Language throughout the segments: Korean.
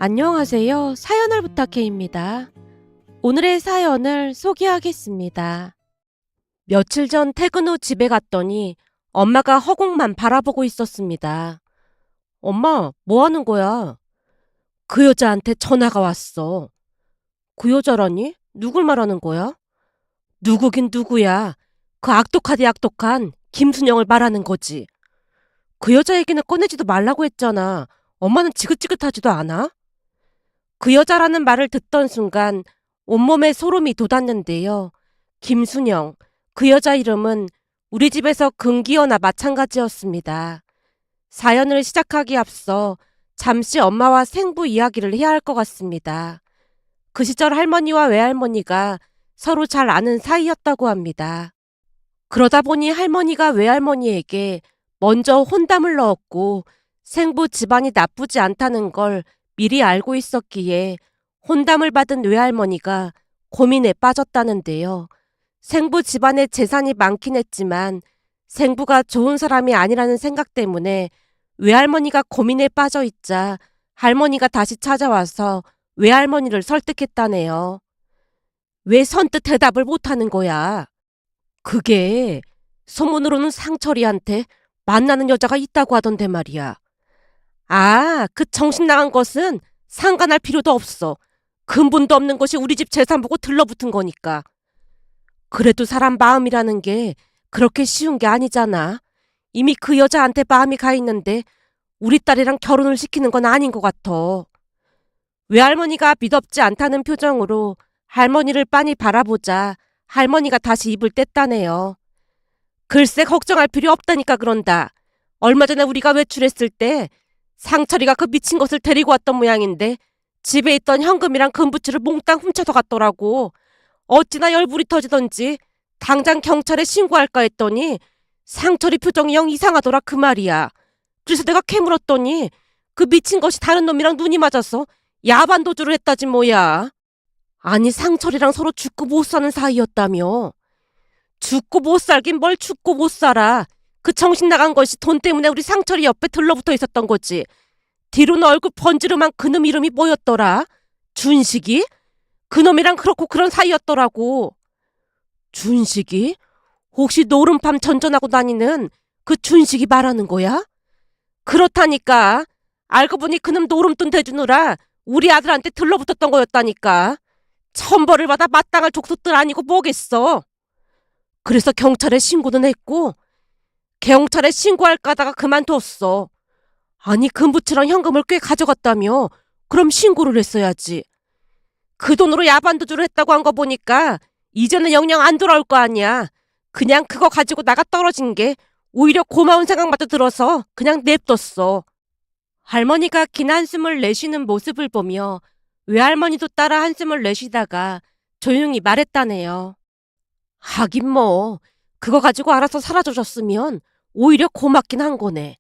안녕하세요. 사연을 부탁해입니다. 오늘의 사연을 소개하겠습니다. 며칠 전 퇴근 후 집에 갔더니 엄마가 허공만 바라보고 있었습니다. 엄마, 뭐 하는 거야? 그 여자한테 전화가 왔어. 그 여자라니? 누굴 말하는 거야? 누구긴 누구야. 그 악독하디 악독한 김순영을 말하는 거지. 그 여자 얘기는 꺼내지도 말라고 했잖아. 엄마는 지긋지긋하지도 않아? 그 여자라는 말을 듣던 순간 온몸에 소름이 돋았는데요. 김순영, 그 여자 이름은 우리 집에서 금기어나 마찬가지였습니다. 사연을 시작하기 앞서 잠시 엄마와 생부 이야기를 해야 할 것 같습니다. 그 시절 할머니와 외할머니가 서로 잘 아는 사이였다고 합니다. 그러다 보니 할머니가 외할머니에게 먼저 혼담을 넣었고 생부 집안이 나쁘지 않다는 걸 미리 알고 있었기에 혼담을 받은 외할머니가 고민에 빠졌다는데요. 생부 집안에 재산이 많긴 했지만 생부가 좋은 사람이 아니라는 생각 때문에 외할머니가 고민에 빠져 있자 할머니가 다시 찾아와서 외할머니를 설득했다네요. 왜 선뜻 대답을 못하는 거야? 그게 소문으로는 상철이한테 만나는 여자가 있다고 하던데 말이야. 아, 그 정신 나간 것은 상관할 필요도 없어. 근본도 없는 것이 우리 집 재산 보고 들러붙은 거니까. 그래도 사람 마음이라는 게 그렇게 쉬운 게 아니잖아. 이미 그 여자한테 마음이 가 있는데 우리 딸이랑 결혼을 시키는 건 아닌 것 같아. 외할머니가 믿업지 않다는 표정으로 할머니를 빤히 바라보자 할머니가 다시 입을 뗐다네요. 글쎄 걱정할 필요 없다니까 그런다. 얼마 전에 우리가 외출했을 때 상철이가 그 미친 것을 데리고 왔던 모양인데 집에 있던 현금이랑 금부치를 몽땅 훔쳐서 갔더라고. 어찌나 열불이 터지던지 당장 경찰에 신고할까 했더니 상철이 표정이 영 이상하더라 그 말이야. 그래서 내가 캐물었더니 그 미친 것이 다른 놈이랑 눈이 맞아서 야반 도주를 했다지 뭐야. 아니 상철이랑 서로 죽고 못 사는 사이였다며. 죽고 못 살긴 뭘 죽고 못 살아. 그 정신 나간 것이 돈 때문에 우리 상철이 옆에 들러붙어 있었던 거지. 뒤로는 얼굴 번지름한 그놈 이름이 뭐였더라? 준식이? 그놈이랑 그렇고 그런 사이였더라고. 준식이? 혹시 노름밤 전전하고 다니는 그 준식이 말하는 거야? 그렇다니까. 알고 보니 그놈 노름돈 대주느라 우리 아들한테 들러붙었던 거였다니까. 천벌을 받아 마땅할 족속들 아니고 뭐겠어. 그래서 경찰에 신고는 했고 경찰에 신고할까 하다가 그만뒀어. 아니 금부치랑 현금을 꽤 가져갔다며. 그럼 신고를 했어야지. 그 돈으로 야반도주를 했다고 한 거 보니까 이제는 영영 안 돌아올 거 아니야. 그냥 그거 가지고 나가 떨어진 게 오히려 고마운 생각마저 들어서 그냥 냅뒀어. 할머니가 긴 한숨을 내쉬는 모습을 보며 외할머니도 따라 한숨을 내쉬다가 조용히 말했다네요. 하긴 뭐 그거 가지고 알아서 사라져줬으면 오히려 고맙긴 한 거네.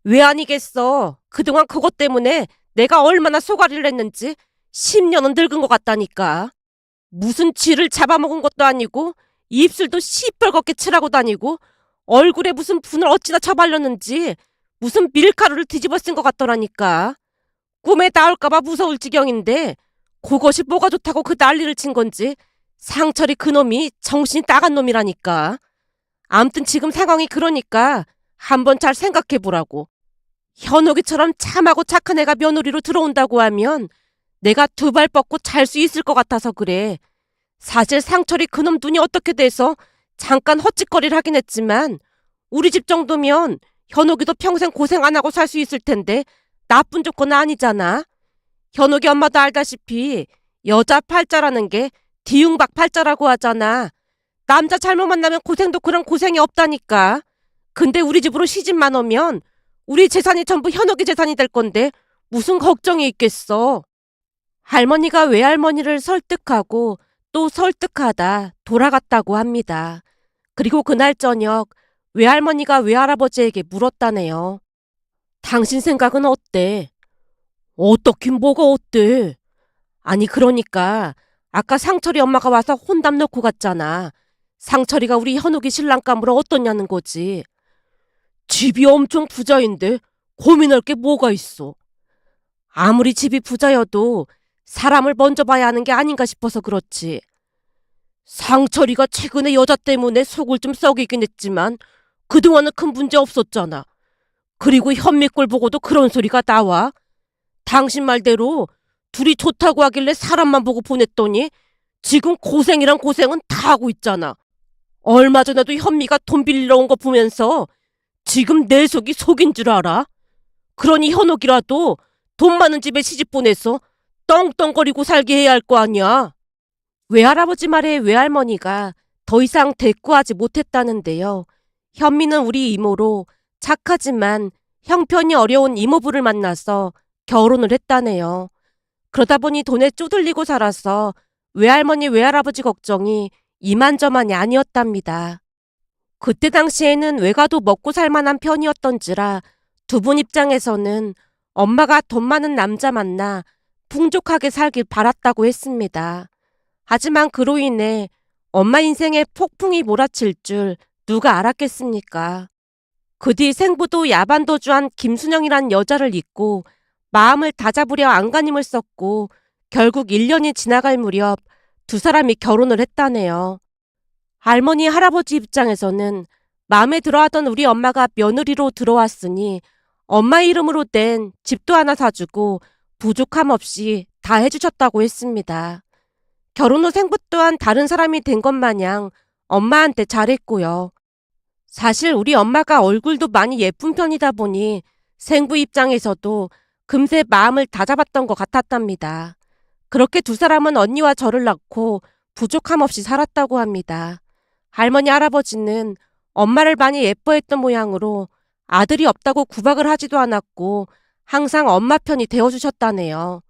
왜 아니겠어. 그동안 그것 때문에 내가 얼마나 소가리를 했는지 10년은 늙은 것 같다니까. 무슨 쥐를 잡아먹은 것도 아니고 입술도 시뻘겋게 칠하고 다니고 얼굴에 무슨 분을 어찌나 쳐발렸는지 무슨 밀가루를 뒤집어 쓴 것 같더라니까. 꿈에 나올까봐 무서울 지경인데 그것이 뭐가 좋다고 그 난리를 친 건지 상철이 그놈이 정신이 나간 놈이라니까. 암튼 지금 상황이 그러니까 한번 잘 생각해보라고. 현옥이처럼 참하고 착한 애가 며느리로 들어온다고 하면 내가 두 발 뻗고 잘 수 있을 것 같아서 그래. 사실 상철이 그놈 눈이 어떻게 돼서 잠깐 헛짓거리를 하긴 했지만 우리 집 정도면 현옥이도 평생 고생 안 하고 살 수 있을 텐데 나쁜 조건은 아니잖아. 현옥이 엄마도 알다시피 여자 팔자라는 게 뒤웅박 팔자라고 하잖아. 남자 잘못 만나면 고생도 그런 고생이 없다니까. 근데 우리 집으로 시집만 오면 우리 재산이 전부 현옥이 재산이 될 건데 무슨 걱정이 있겠어. 할머니가 외할머니를 설득하고 또 설득하다 돌아갔다고 합니다. 그리고 그날 저녁 외할머니가 외할아버지에게 물었다네요. 당신 생각은 어때? 어떻긴 뭐가 어때? 아니 그러니까 아까 상철이 엄마가 와서 혼담 놓고 갔잖아. 상철이가 우리 현욱이 신랑감으로 어떠냐는 거지. 집이 엄청 부자인데 고민할 게 뭐가 있어. 아무리 집이 부자여도 사람을 먼저 봐야 하는 게 아닌가 싶어서 그렇지. 상철이가 최근에 여자 때문에 속을 좀 썩이긴 했지만 그동안은 큰 문제 없었잖아. 그리고 현미꼴 보고도 그런 소리가 나와? 당신 말대로 둘이 좋다고 하길래 사람만 보고 보냈더니 지금 고생이란 고생은 다 하고 있잖아. 얼마 전에도 현미가 돈 빌리러 온 거 보면서 지금 내 속이 속인 줄 알아? 그러니 현옥이라도 돈 많은 집에 시집 보내서 떵떵거리고 살게 해야 할 거 아니야. 외할아버지 말에 외할머니가 더 이상 대꾸하지 못했다는데요. 현미는 우리 이모로 착하지만 형편이 어려운 이모부를 만나서 결혼을 했다네요. 그러다 보니 돈에 쪼들리고 살아서 외할머니 외할아버지 걱정이 이만저만이 아니었답니다. 그때 당시에는 외가도 먹고 살만한 편이었던지라 두 분 입장에서는 엄마가 돈 많은 남자 만나 풍족하게 살길 바랐다고 했습니다. 하지만 그로 인해 엄마 인생에 폭풍이 몰아칠 줄 누가 알았겠습니까? 그 뒤 생부도 야반도주한 김순영이란 여자를 잊고 마음을 다잡으려 안간힘을 썼고 결국 1년이 지나갈 무렵 두 사람이 결혼을 했다네요. 할머니 할아버지 입장에서는 마음에 들어하던 우리 엄마가 며느리로 들어왔으니 엄마 이름으로 된 집도 하나 사주고 부족함 없이 다 해주셨다고 했습니다. 결혼 후 생부 또한 다른 사람이 된 것 마냥 엄마한테 잘했고요. 사실 우리 엄마가 얼굴도 많이 예쁜 편이다 보니 생부 입장에서도 금세 마음을 다잡았던 것 같았답니다. 그렇게 두 사람은 언니와 저를 낳고 부족함 없이 살았다고 합니다. 할머니 할아버지는 엄마를 많이 예뻐했던 모양으로 아들이 없다고 구박을 하지도 않았고 항상 엄마 편이 되어주셨다네요.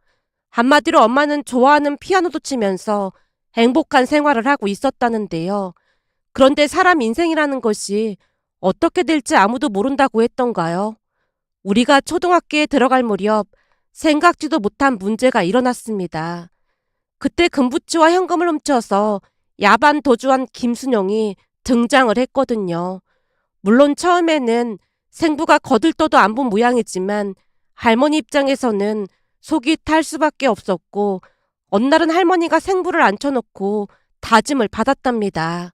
한마디로 엄마는 좋아하는 피아노도 치면서 행복한 생활을 하고 있었다는데요. 그런데 사람 인생이라는 것이 어떻게 될지 아무도 모른다고 했던가요? 우리가 초등학교에 들어갈 무렵 생각지도 못한 문제가 일어났습니다. 그때 금부치와 현금을 훔쳐서 야반 도주한 김순영이 등장을 했거든요. 물론 처음에는 생부가 거들떠도 안 본 모양이지만 할머니 입장에서는 속이 탈 수밖에 없었고 어느 날은 할머니가 생부를 앉혀놓고 다짐을 받았답니다.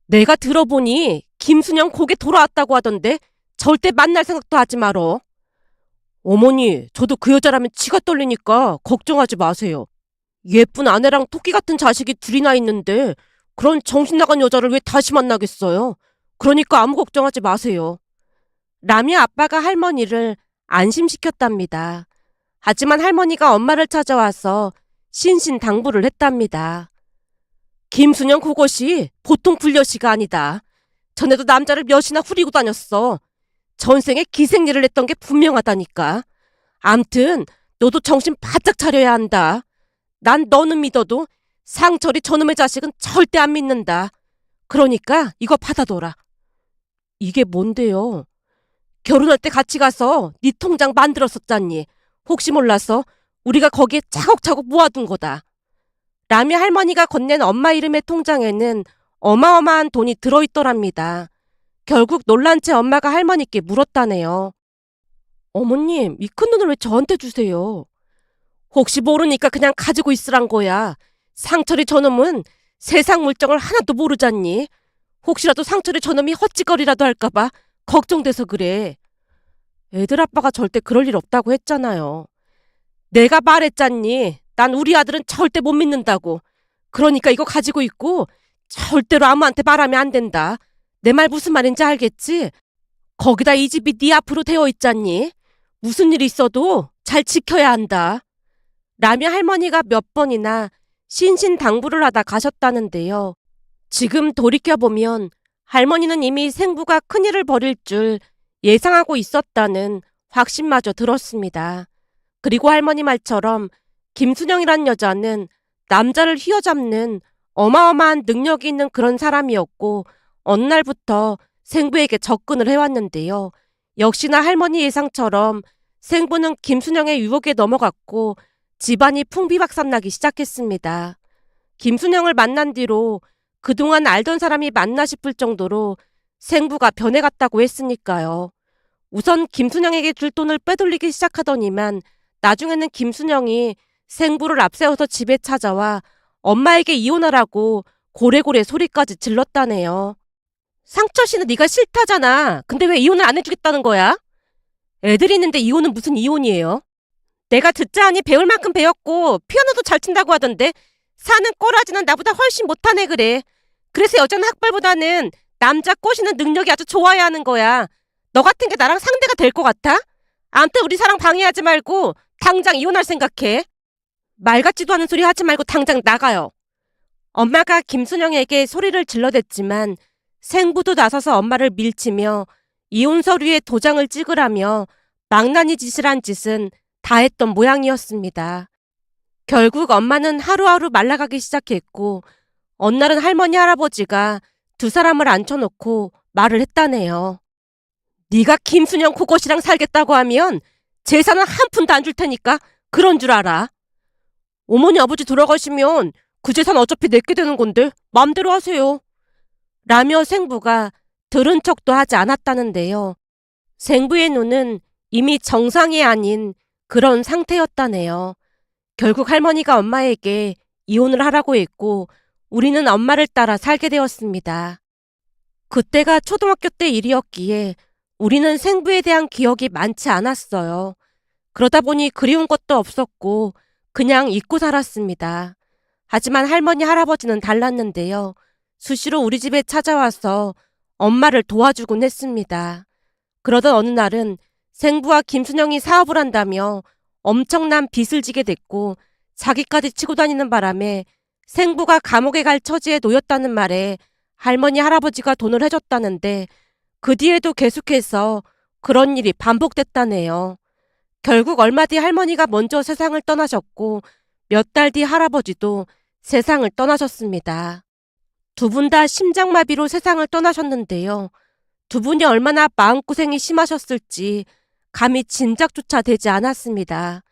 내가 들어보니 김순영 고개 돌아왔다고 하던데 절대 만날 생각도 하지 말어. 어머니, 저도 그 여자라면 치가 떨리니까 걱정하지 마세요. 예쁜 아내랑 토끼 같은 자식이 둘이나 있는데 그런 정신 나간 여자를 왜 다시 만나겠어요? 그러니까 아무 걱정하지 마세요. 라며 아빠가 할머니를 안심시켰답니다. 하지만 할머니가 엄마를 찾아와서 신신당부를 했답니다. 김순영 그것이 보통 불려시가 아니다. 전에도 남자를 몇이나 후리고 다녔어. 전생에 기생일을 했던 게 분명하다니까. 암튼 너도 정신 바짝 차려야 한다. 난 너는 믿어도 상철이 저놈의 자식은 절대 안 믿는다. 그러니까 이거 받아둬라. 이게 뭔데요? 결혼할 때 같이 가서 네 통장 만들었었잖니. 혹시 몰라서 우리가 거기에 차곡차곡 모아둔 거다. 라며 할머니가 건넨 엄마 이름의 통장에는 어마어마한 돈이 들어있더랍니다. 결국 놀란 채 엄마가 할머니께 물었다네요. 어머님, 이 큰 돈을 왜 저한테 주세요? 혹시 모르니까 그냥 가지고 있으란 거야. 상철이 저놈은 세상 물정을 하나도 모르잖니. 혹시라도 상철이 저놈이 헛짓거리라도 할까봐 걱정돼서 그래. 애들 아빠가 절대 그럴 일 없다고 했잖아요. 내가 말했잖니. 난 우리 아들은 절대 못 믿는다고. 그러니까 이거 가지고 있고 절대로 아무한테 말하면 안 된다. 내 말 무슨 말인지 알겠지? 거기다 이 집이 네 앞으로 되어 있잖니. 무슨 일 있어도 잘 지켜야 한다. 라며 할머니가 몇 번이나 신신당부를 하다 가셨다는데요. 지금 돌이켜보면 할머니는 이미 생부가 큰일을 벌일 줄 예상하고 있었다는 확신마저 들었습니다. 그리고 할머니 말처럼 김순영이란 여자는 남자를 휘어잡는 어마어마한 능력이 있는 그런 사람이었고 어느 날부터 생부에게 접근을 해왔는데요. 역시나 할머니 예상처럼 생부는 김순영의 유혹에 넘어갔고 집안이 풍비박산나기 시작했습니다. 김순영을 만난 뒤로 그동안 알던 사람이 맞나 싶을 정도로 생부가 변해갔다고 했으니까요. 우선 김순영에게 줄 돈을 빼돌리기 시작하더니만 나중에는 김순영이 생부를 앞세워서 집에 찾아와 엄마에게 이혼하라고 고래고래 소리까지 질렀다네요. 상철 씨는 네가 싫다잖아. 근데 왜 이혼을 안 해주겠다는 거야? 애들이 있는데 이혼은 무슨 이혼이에요? 내가 듣자 하니 배울 만큼 배웠고 피아노도 잘 친다고 하던데 사는 꼬라지는 나보다 훨씬 못하네 그래. 그래서 여자는 학벌보다는 남자 꼬시는 능력이 아주 좋아야 하는 거야. 너 같은 게 나랑 상대가 될 것 같아? 아무튼 우리 사랑 방해하지 말고 당장 이혼할 생각해. 말 같지도 않은 소리 하지 말고 당장 나가요. 엄마가 김순영에게 소리를 질러댔지만 생부도 나서서 엄마를 밀치며 이혼 서류에 도장을 찍으라며 망나니 짓을 한 짓은 다 했던 모양이었습니다. 결국 엄마는 하루하루 말라가기 시작했고 어느 날은 할머니 할아버지가 두 사람을 앉혀놓고 말을 했다네요. 네가 김순영 그것이랑 살겠다고 하면 재산은 한 푼도 안 줄 테니까 그런 줄 알아. 어머니 아버지 돌아가시면 그 재산 어차피 내게 되는 건데 마음대로 하세요. 라며 생부가 들은 척도 하지 않았다는데요. 생부의 눈은 이미 정상이 아닌 그런 상태였다네요. 결국 할머니가 엄마에게 이혼을 하라고 했고 우리는 엄마를 따라 살게 되었습니다. 그때가 초등학교 때 일이었기에 우리는 생부에 대한 기억이 많지 않았어요. 그러다 보니 그리운 것도 없었고 그냥 잊고 살았습니다. 하지만 할머니 할아버지는 달랐는데요. 수시로 우리 집에 찾아와서 엄마를 도와주곤 했습니다. 그러던 어느 날은 생부와 김순영이 사업을 한다며 엄청난 빚을 지게 됐고 자기까지 치고 다니는 바람에 생부가 감옥에 갈 처지에 놓였다는 말에 할머니 할아버지가 돈을 해줬다는데 그 뒤에도 계속해서 그런 일이 반복됐다네요. 결국 얼마 뒤 할머니가 먼저 세상을 떠나셨고 몇 달 뒤 할아버지도 세상을 떠나셨습니다. 두 분 다 심장마비로 세상을 떠나셨는데요. 두 분이 얼마나 마음고생이 심하셨을지 감히 짐작조차 되지 않았습니다.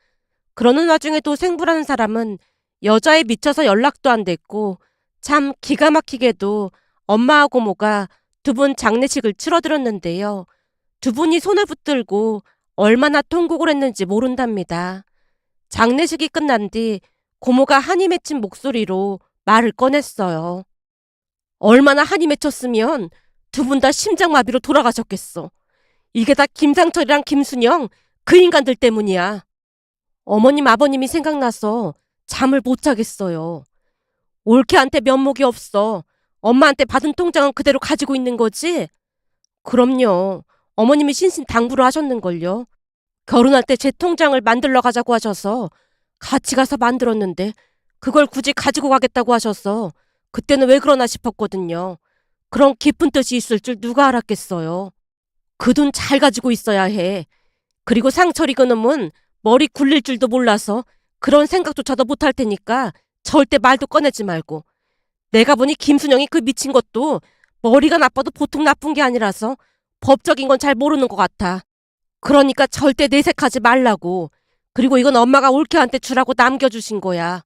그러는 와중에도 생부라는 사람은 여자에 미쳐서 연락도 안 됐고 참 기가 막히게도 엄마와 고모가 두 분 장례식을 치러드렸는데요. 두 분이 손을 붙들고 얼마나 통곡을 했는지 모른답니다. 장례식이 끝난 뒤 고모가 한이 맺힌 목소리로 말을 꺼냈어요. 얼마나 한이 맺혔으면 두 분 다 심장마비로 돌아가셨겠어. 이게 다 김상철이랑 김순영 그 인간들 때문이야. 어머님 아버님이 생각나서 잠을 못 자겠어요. 올케한테 면목이 없어. 엄마한테 받은 통장은 그대로 가지고 있는 거지? 그럼요. 어머님이 신신당부를 하셨는걸요. 결혼할 때 제 통장을 만들러 가자고 하셔서 같이 가서 만들었는데 그걸 굳이 가지고 가겠다고 하셔서 그때는 왜 그러나 싶었거든요. 그런 깊은 뜻이 있을 줄 누가 알았겠어요. 그 돈 잘 가지고 있어야 해. 그리고 상철이 그놈은 머리 굴릴 줄도 몰라서 그런 생각조차도 못할 테니까 절대 말도 꺼내지 말고. 내가 보니 김순영이 그 미친 것도 머리가 나빠도 보통 나쁜 게 아니라서 법적인 건 잘 모르는 것 같아. 그러니까 절대 내색하지 말라고. 그리고 이건 엄마가 올케한테 주라고 남겨주신 거야.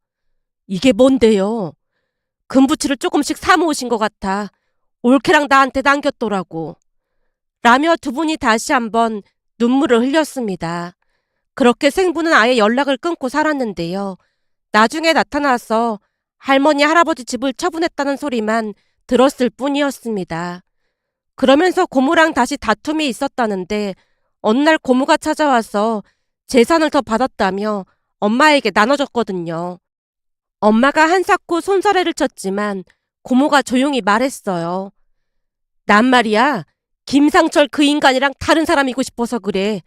이게 뭔데요? 금부치를 조금씩 사모으신 것 같아. 올케랑 나한테 남겼더라고. 라며 두 분이 다시 한번 눈물을 흘렸습니다. 그렇게 생부는 아예 연락을 끊고 살았는데요. 나중에 나타나서 할머니 할아버지 집을 처분했다는 소리만 들었을 뿐이었습니다. 그러면서 고모랑 다시 다툼이 있었다는데 어느 날 고모가 찾아와서 재산을 더 받았다며 엄마에게 나눠줬거든요. 엄마가 한사코 손사래를 쳤지만 고모가 조용히 말했어요. 난 말이야, 김상철 그 인간이랑 다른 사람이고 싶어서 그래.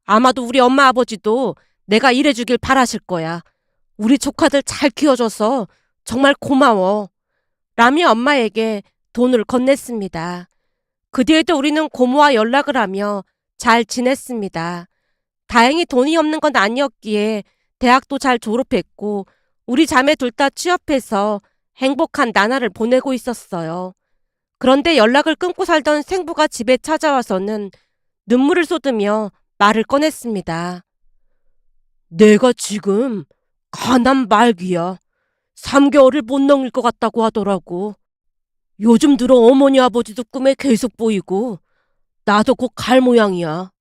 아마도 우리 엄마 아버지도 내가 이래주길 바라실 거야. 우리 조카들 잘 키워줘서 정말 고마워. 라며 엄마에게 돈을 건넸습니다. 그 뒤에도 우리는 고모와 연락을 하며 잘 지냈습니다. 다행히 돈이 없는 건 아니었기에 대학도 잘 졸업했고 우리 자매 둘 다 취업해서 행복한 나날을 보내고 있었어요. 그런데 연락을 끊고 살던 생부가 집에 찾아와서는 눈물을 쏟으며 말을 꺼냈습니다. 내가 지금 가난 말기야. 3개월을 못 넘길 것 같다고 하더라고. 요즘 들어 어머니 아버지도 꿈에 계속 보이고 나도 곧 갈 모양이야.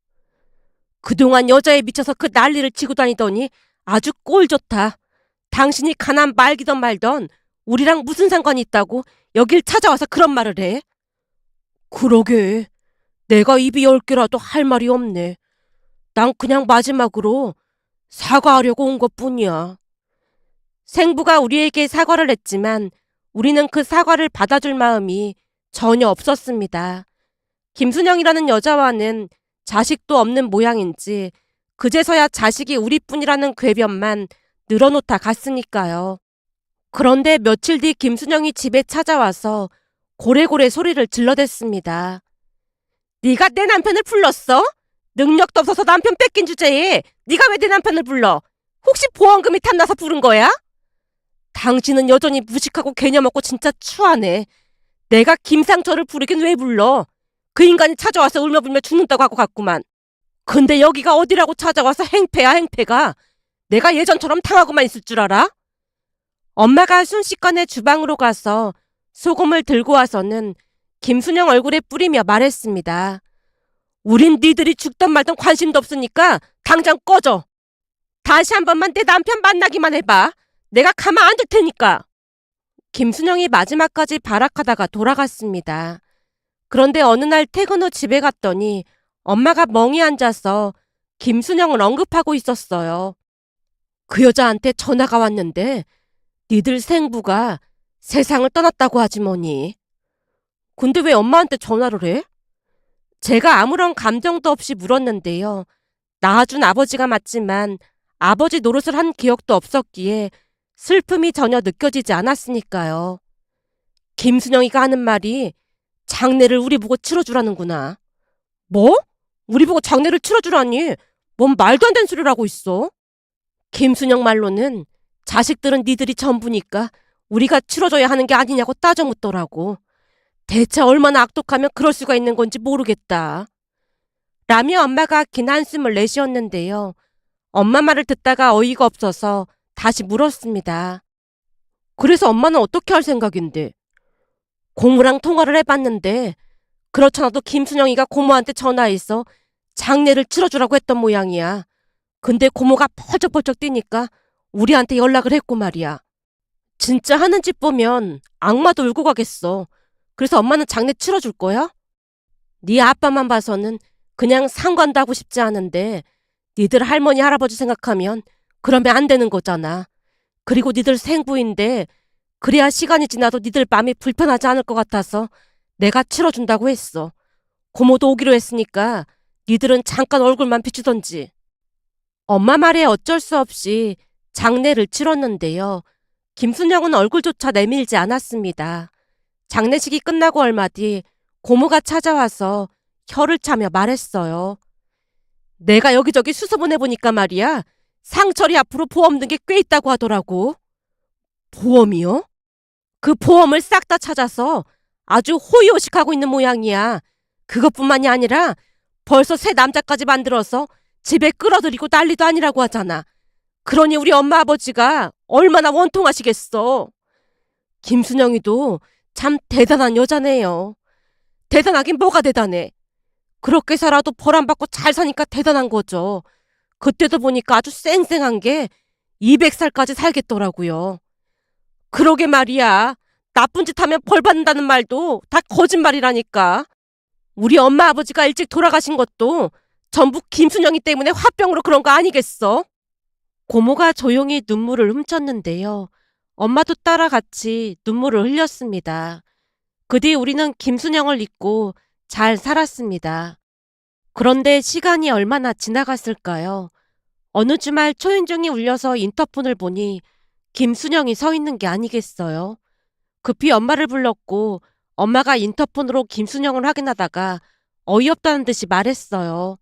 그동안 여자에 미쳐서 그 난리를 치고 다니더니 아주 꼴 좋다. 당신이 가난 말기던 말던 우리랑 무슨 상관이 있다고 여길 찾아와서 그런 말을 해? 그러게. 내가 입이 10개라도 할 말이 없네. 난 그냥 마지막으로 사과하려고 온 것뿐이야. 생부가 우리에게 사과를 했지만 우리는 그 사과를 받아줄 마음이 전혀 없었습니다. 김순영이라는 여자와는 자식도 없는 모양인지 그제서야 자식이 우리뿐이라는 궤변만 늘어놓다 갔으니까요. 그런데 며칠 뒤 김순영이 집에 찾아와서 고래고래 소리를 질러댔습니다. 네가 내 남편을 불렀어? 능력도 없어서 남편 뺏긴 주제에 네가 왜 내 남편을 불러? 혹시 보험금이 탐나서 부른 거야? 당신은 여전히 무식하고 개념 없고 진짜 추하네. 내가 김상철을 부르긴 왜 불러? 그 인간이 찾아와서 울며불며 죽는다고 하고 갔구만. 근데 여기가 어디라고 찾아와서 행패야 행패가. 내가 예전처럼 당하고만 있을 줄 알아? 엄마가 순식간에 주방으로 가서 소금을 들고 와서는 김순영 얼굴에 뿌리며 말했습니다. 우린 니들이 죽던 말던 관심도 없으니까 당장 꺼져. 다시 한 번만 내 남편 만나기만 해봐. 내가 가만 안 둘 테니까. 김순영이 마지막까지 발악하다가 돌아갔습니다. 그런데 어느 날 퇴근 후 집에 갔더니 엄마가 멍이 앉아서 김순영을 언급하고 있었어요. 그 여자한테 전화가 왔는데 니들 생부가 세상을 떠났다고 하지 뭐니. 근데 왜 엄마한테 전화를 해? 제가 아무런 감정도 없이 물었는데요. 낳아준 아버지가 맞지만 아버지 노릇을 한 기억도 없었기에 슬픔이 전혀 느껴지지 않았으니까요. 김순영이가 하는 말이 장례를 우리 보고 치러주라는구나. 뭐? 우리 보고 장례를 치러주라니? 뭔 말도 안 되는 소리를 하고 있어? 김순영 말로는 자식들은 니들이 전부니까 우리가 치러줘야 하는 게 아니냐고 따져 묻더라고. 대체 얼마나 악독하면 그럴 수가 있는 건지 모르겠다. 라며 엄마가 긴 한숨을 내쉬었는데요. 엄마 말을 듣다가 어이가 없어서 다시 물었습니다. 그래서 엄마는 어떻게 할 생각인데? 고모랑 통화를 해봤는데 그렇잖아도 김순영이가 고모한테 전화해서 장례를 치러주라고 했던 모양이야. 근데 고모가 펄쩍펄쩍 뛰니까 우리한테 연락을 했고 말이야. 진짜 하는 짓 보면 악마도 울고 가겠어. 그래서 엄마는 장례 치러줄 거야? 네 아빠만 봐서는 그냥 상관도 하고 싶지 않은데 니들 할머니 할아버지 생각하면 그러면 안 되는 거잖아. 그리고 니들 생부인데 그래야 시간이 지나도 니들 마음이 불편하지 않을 것 같아서 내가 치러준다고 했어. 고모도 오기로 했으니까 니들은 잠깐 얼굴만 비추던지. 엄마 말에 어쩔 수 없이 장례를 치렀는데요. 김순영은 얼굴조차 내밀지 않았습니다. 장례식이 끝나고 얼마 뒤 고모가 찾아와서 혀를 차며 말했어요. 내가 여기저기 수소문해보니까 말이야. 상철이 앞으로 보험 든 게 꽤 있다고 하더라고. 보험이요? 그 보험을 싹 다 찾아서 아주 호의호식하고 있는 모양이야. 그것뿐만이 아니라 벌써 새 남자까지 만들어서 집에 끌어들이고 난리도 아니라고 하잖아. 그러니 우리 엄마 아버지가 얼마나 원통하시겠어. 김순영이도 참 대단한 여자네요. 대단하긴 뭐가 대단해. 그렇게 살아도 벌 안 받고 잘 사니까 대단한 거죠. 그때도 보니까 아주 쌩쌩한 게 200살까지 살겠더라고요. 그러게 말이야. 나쁜 짓 하면 벌 받는다는 말도 다 거짓말이라니까. 우리 엄마 아버지가 일찍 돌아가신 것도 전부 김순영이 때문에 화병으로 그런 거 아니겠어? 고모가 조용히 눈물을 훔쳤는데요. 엄마도 따라 같이 눈물을 흘렸습니다. 그 뒤 우리는 김순영을 잊고 잘 살았습니다. 그런데 시간이 얼마나 지나갔을까요? 어느 주말 초인종이 울려서 인터폰을 보니 김순영이 서 있는 게 아니겠어요? 급히 엄마를 불렀고 엄마가 인터폰으로 김순영을 확인하다가 어이없다는 듯이 말했어요.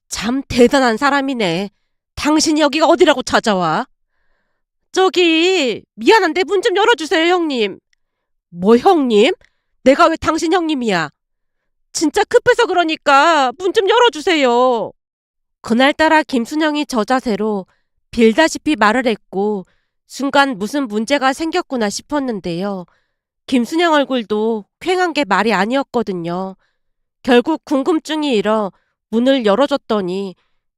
참 대단한 사람이네. 당신이 여기가 어디라고 찾아와? 저기 미안한데 문 좀 열어주세요 형님. 뭐 형님? 내가 왜 당신 형님이야? 진짜 급해서 그러니까 문 좀 열어주세요. 그날따라 김순영이 저 자세로 빌다시피 말을 했고 순간 무슨 문제가 생겼구나 싶었는데요. 김순영 얼굴도 퀭한 게 말이 아니었거든요. 결국 궁금증이 일어 문을 열어줬더니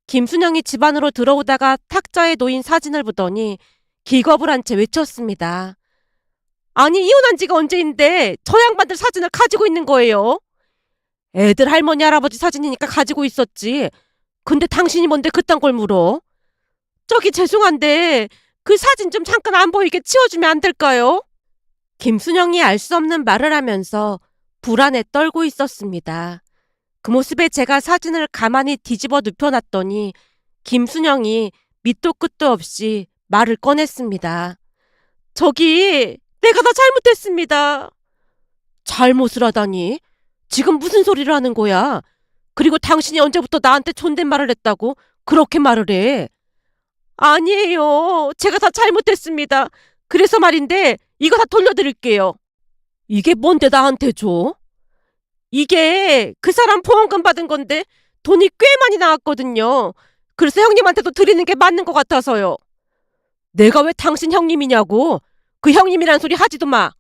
김순영이 집 안으로 들어오다가 탁자에 놓인 사진을 보더니 기겁을 한 채 외쳤습니다. 아니, 이혼한 지가 언제인데 저 양반들 사진을 가지고 있는 거예요? 애들 할머니 할아버지 사진이니까 가지고 있었지. 근데 당신이 뭔데 그딴 걸 물어? 저기 죄송한데 그 사진 좀 잠깐 안 보이게 치워주면 안 될까요? 김순영이 알 수 없는 말을 하면서 불안에 떨고 있었습니다. 그 모습에 제가 사진을 가만히 뒤집어 눕혀놨더니 김순영이 밑도 끝도 없이 말을 꺼냈습니다. 저기 내가 다 잘못했습니다. 잘못을 하다니? 지금 무슨 소리를 하는 거야? 그리고 당신이 언제부터 나한테 존댓말을 했다고 그렇게 말을 해? 아니에요. 제가 다 잘못했습니다. 그래서 말인데 이거 다 돌려드릴게요. 이게 뭔데 나한테 줘? 이게 그 사람 보험금 받은 건데 돈이 꽤 많이 나왔거든요. 그래서 형님한테도 드리는 게 맞는 것 같아서요. 내가 왜 당신 형님이냐고? 그 형님이란 소리 하지도 마.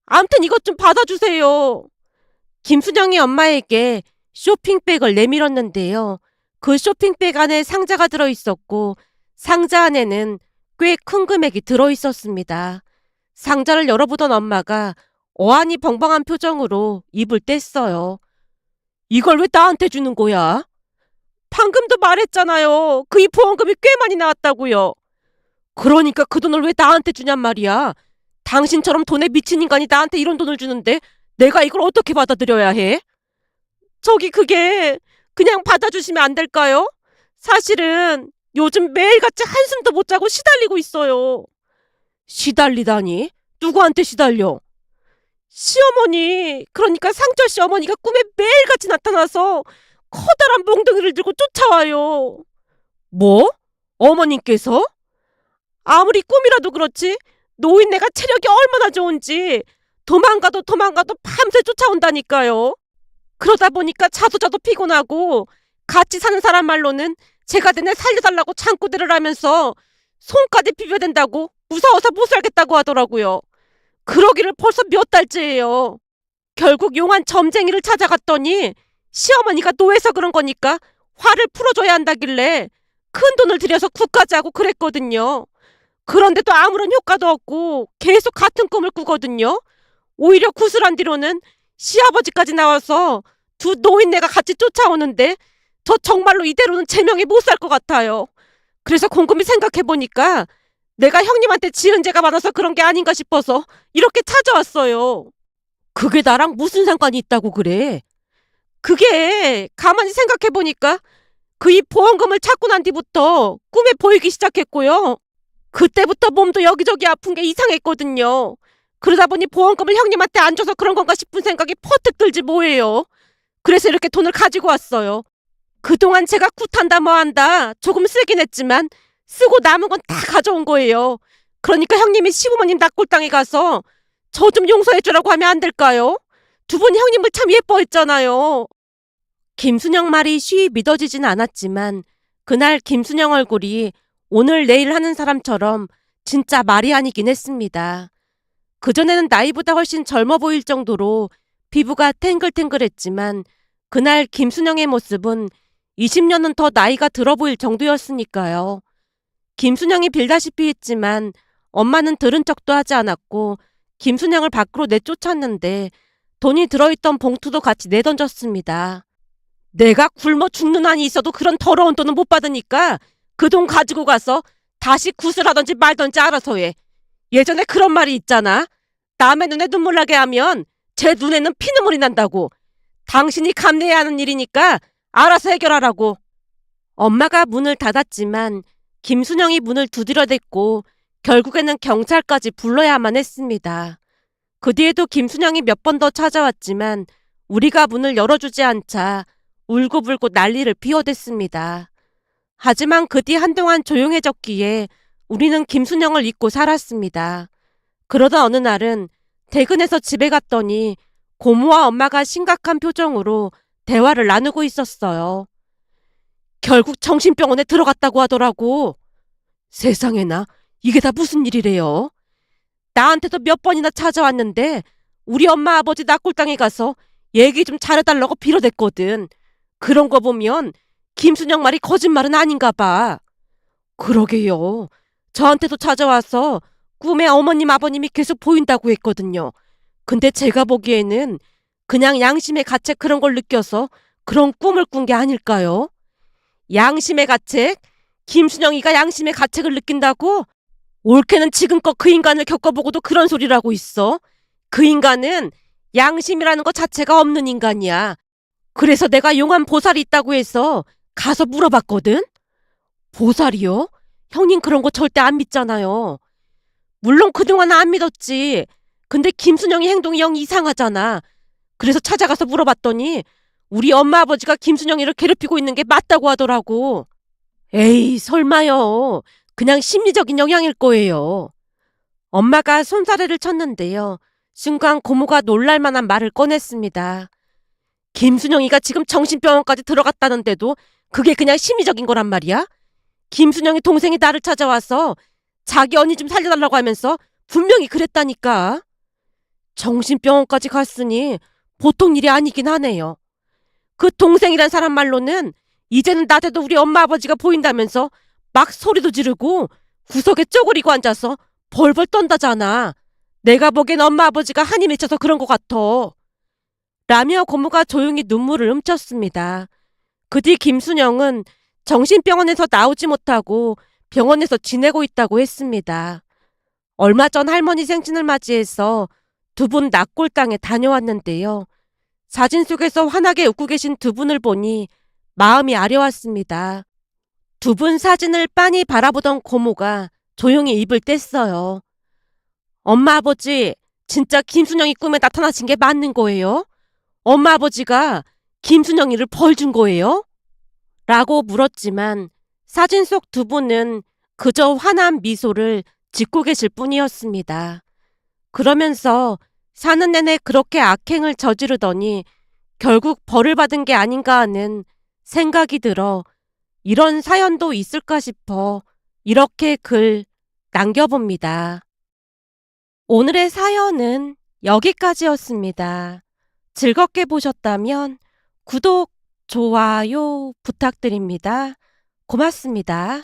암튼 이것 좀 받아주세요. 김순영이 엄마에게 쇼핑백을 내밀었는데요. 그 쇼핑백 안에 상자가 들어있었고 상자 안에는 꽤 큰 금액이 들어있었습니다. 상자를 열어보던 엄마가 어안이 벙벙한 표정으로 입을 뗐어요. 이걸 왜 나한테 주는 거야? 방금도 말했잖아요. 그 이 보험금이 꽤 많이 나왔다고요. 그러니까 그 돈을 왜 나한테 주냔 말이야. 당신처럼 돈에 미친 인간이 나한테 이런 돈을 주는데 내가 이걸 어떻게 받아들여야 해? 저기 그게 그냥 받아주시면 안 될까요? 사실은 요즘 매일같이 한숨도 못 자고 시달리고 있어요. 시달리다니? 누구한테 시달려? 시어머니, 그러니까 상철 씨 어머니가 꿈에 매일같이 나타나서 커다란 몽둥이를 들고 쫓아와요. 뭐? 어머님께서? 아무리 꿈이라도 그렇지 노인네가 체력이 얼마나 좋은지 도망가도 도망가도 밤새 쫓아온다니까요. 그러다 보니까 자도 피곤하고 같이 사는 사람 말로는 제가 내내 살려달라고 장구대를 하면서 손까지 비벼댄다고 무서워서 못 살겠다고 하더라고요. 그러기를 벌써 몇 달째예요. 결국 용한 점쟁이를 찾아갔더니 시어머니가 노해서 그런 거니까 화를 풀어줘야 한다길래 큰 돈을 들여서 굿까지 하고 그랬거든요. 그런데도 아무런 효과도 없고 계속 같은 꿈을 꾸거든요. 오히려 구슬한 뒤로는 시아버지까지 나와서 두 노인네가 같이 쫓아오는데 저 정말로 이대로는 제명에 못 살 것 같아요. 그래서 곰곰이 생각해보니까 내가 형님한테 지은 죄가 많아서 그런 게 아닌가 싶어서 이렇게 찾아왔어요. 그게 나랑 무슨 상관이 있다고 그래? 그게 가만히 생각해보니까 그 이 보험금을 찾고 난 뒤부터 꿈에 보이기 시작했고요. 그때부터 몸도 여기저기 아픈 게 이상했거든요. 그러다 보니 보험금을 형님한테 안 줘서 그런 건가 싶은 생각이 퍼뜩 들지 뭐예요. 그래서 이렇게 돈을 가지고 왔어요. 그동안 제가 굿한다 뭐한다 조금 쓰긴 했지만 쓰고 남은 건 다 가져온 거예요. 그러니까 형님이 시부모님 납골당에 가서 저 좀 용서해주라고 하면 안 될까요? 두 분이 형님을 참 예뻐했잖아요. 김순영 말이 쉬이 믿어지진 않았지만 그날 김순영 얼굴이 오늘 내일 하는 사람처럼 진짜 말이 아니긴 했습니다. 그전에는 나이보다 훨씬 젊어 보일 정도로 피부가 탱글탱글했지만 그날 김순영의 모습은 20년은 더 나이가 들어 보일 정도였으니까요. 김순영이 빌다시피 했지만 엄마는 들은 척도 하지 않았고 김순영을 밖으로 내쫓았는데 돈이 들어있던 봉투도 같이 내던졌습니다. 내가 굶어 죽는 한이 있어도 그런 더러운 돈은 못 받으니까 그 돈 가지고 가서 다시 구슬하던지 말던지 알아서 해. 예전에 그런 말이 있잖아. 남의 눈에 눈물 나게 하면 제 눈에는 피눈물이 난다고. 당신이 감내해야 하는 일이니까 알아서 해결하라고. 엄마가 문을 닫았지만 김순영이 문을 두드려댔고 결국에는 경찰까지 불러야만 했습니다. 그 뒤에도 김순영이 몇 번 더 찾아왔지만 우리가 문을 열어주지 않자 울고불고 난리를 피워댔습니다. 하지만 그 뒤 한동안 조용해졌기에 우리는 김순영을 잊고 살았습니다. 그러다 어느 날은 퇴근해서 집에 갔더니 고모와 엄마가 심각한 표정으로 대화를 나누고 있었어요. 결국 정신병원에 들어갔다고 하더라고. 세상에나, 이게 다 무슨 일이래요? 나한테도 몇 번이나 찾아왔는데 우리 엄마 아버지 납골당에 가서 얘기 좀 잘해달라고 빌어댔거든. 그런 거 보면 김순영 말이 거짓말은 아닌가 봐. 그러게요. 저한테도 찾아와서 꿈에 어머님 아버님이 계속 보인다고 했거든요. 근데 제가 보기에는 그냥 양심의 가책 그런 걸 느껴서 그런 꿈을 꾼 게 아닐까요? 양심의 가책? 김순영이가 양심의 가책을 느낀다고? 올케는 지금껏 그 인간을 겪어보고도 그런 소리를 하고 있어. 그 인간은 양심이라는 것 자체가 없는 인간이야. 그래서 내가 용한 보살이 있다고 해서 가서 물어봤거든? 보살이요? 형님 그런 거 절대 안 믿잖아요. 물론 그동안 안 믿었지. 근데 김순영이 행동이 영 이상하잖아. 그래서 찾아가서 물어봤더니 우리 엄마 아버지가 김순영이를 괴롭히고 있는 게 맞다고 하더라고. 에이, 설마요. 그냥 심리적인 영향일 거예요. 엄마가 손사래를 쳤는데요. 순간 고모가 놀랄만한 말을 꺼냈습니다. 김순영이가 지금 정신병원까지 들어갔다는데도 그게 그냥 심리적인 거란 말이야? 김순영이 동생이 나를 찾아와서 자기 언니 좀 살려달라고 하면서 분명히 그랬다니까. 정신병원까지 갔으니 보통 일이 아니긴 하네요. 그 동생이란 사람 말로는 이제는 낮에도 우리 엄마 아버지가 보인다면서 막 소리도 지르고 구석에 쪼그리고 앉아서 벌벌 떤다잖아. 내가 보기엔 엄마 아버지가 한이 맺혀서 그런 것 같아. 라며 고모가 조용히 눈물을 훔쳤습니다. 그 뒤 김순영은 정신병원에서 나오지 못하고 병원에서 지내고 있다고 했습니다. 얼마 전 할머니 생신을 맞이해서 두 분 낙골당에 다녀왔는데요. 사진 속에서 환하게 웃고 계신 두 분을 보니 마음이 아려왔습니다. 두 분 사진을 빤히 바라보던 고모가 조용히 입을 뗐어요. 엄마 아버지, 진짜 김순영이 꿈에 나타나신 게 맞는 거예요? 엄마 아버지가 김순영이를 벌 준 거예요? 라고 물었지만 사진 속 두 분은 그저 환한 미소를 짓고 계실 뿐이었습니다. 그러면서 사는 내내 그렇게 악행을 저지르더니 결국 벌을 받은 게 아닌가 하는 생각이 들어 이런 사연도 있을까 싶어 이렇게 글 남겨봅니다. 오늘의 사연은 여기까지였습니다. 즐겁게 보셨다면 구독, 좋아요 부탁드립니다. 고맙습니다.